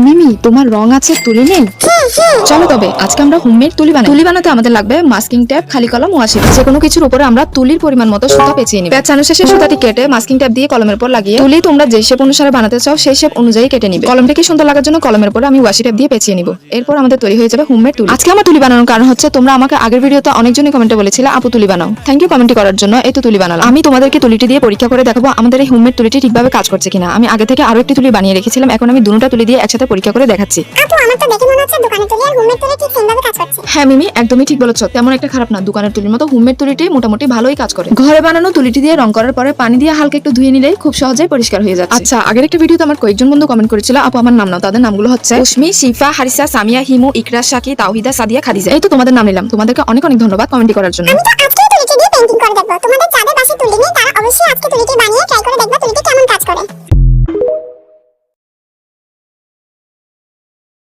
মিমি, তোমার রং আছে, তুলি নেই? চলো তবে আজকে আমরা হোমমেড তুলি বানাই। তুলি বানাতে আমাদের লাগবে মাস্কিং ট্যাপ, খালি কলম, ওয়াশি। যে কোনো কিছুর উপরে আমরা তুলির পরিমাণ মতো সুতা পেঁচিয়ে নিব। পেঁচানো শেষে সুতাটি কেটে মাস্কিং ট্যাপ দিয়ে কলমের উপর লাগিয়ে তুলি তোমরা যে শেপ অনুসারে বানাতে চাও সেই শেপ অনুযায়ী কেটে নিবে। কলমটাকে সুন্দর লাগার জন্য কলমের উপরে আমি ওয়াশি ট্যাপ দিয়ে পেঁচিয়ে নিব। এরপর আমাদের তৈরি হয়ে যাবে হোমমেড তুলি। আজকে আমার তুলি বানানোর কারণ হচ্ছে তোমরা আমাকে আগের ভিডিওতে অনেকজনই কমেন্টে বলেছিলে আপু তুলি বানাও। থ্যাংক ইউ কমেন্ট করার জন্য। এই তো তুলি বানালাম। আমি তোমাদেরকে তুলিটি দিয়ে পরীক্ষা করে দেখাবো আমাদের এই হোমমেড তুলিটি ঠিকভাবে কাজ করছে কিনা। আমি আগে থেকে আরো একটি তুলি বানিয়ে রেখেছিলাম, এখন আমি দুটোটা তুলি দিয়ে একসাথে পরীক্ষা করে দেখাচ্ছি। আপু আমার তো দেখে মনে হচ্ছে দোকানের তুলি আর হোমমেড তুলি ঠিক সেমভাবে কাজ করছে। হ্যাঁ মিমি, একদমই ঠিক বলেছো। তেমন একটা খারাপ না, দোকানের তুলির মতো হোমমেড তুলিটি মোটামুটি ভালোই কাজ করে। ঘরে বানানো তুলিটি দিয়ে রং করার পরে পানি দিয়ে হালকা একটু ধুয়ে নিলেই খুব সহজেই পরিষ্কার হয়ে যাচ্ছে। আচ্ছা, আগের একটা ভিডিওতে আমার কয়েকজন বন্ধু কমেন্ট করেছিল আপু আমার নাম নাও। তাদের নামগুলো হচ্ছে উশমি, শিফা, হারিসা, সামিয়া, হিমু, ইকরা, শাকি, তাওহিদা, সাদিয়া, খাদিজা। এই তো তোমাদের নাম নিলাম। তোমাদেরকে অনেক অনেক ধন্যবাদ কমেন্ট করার জন্য। আমি তো আজকেই তুলিটি দিয়ে পেইন্টিং করে দেখবো। তোমাদের যাদের বাসায় তুলি নেই তারা অবশ্যই আজকে তুলিটি বানিয়ে ট্রাই করে দেখবে তুলিটি কেমন কাজ করে।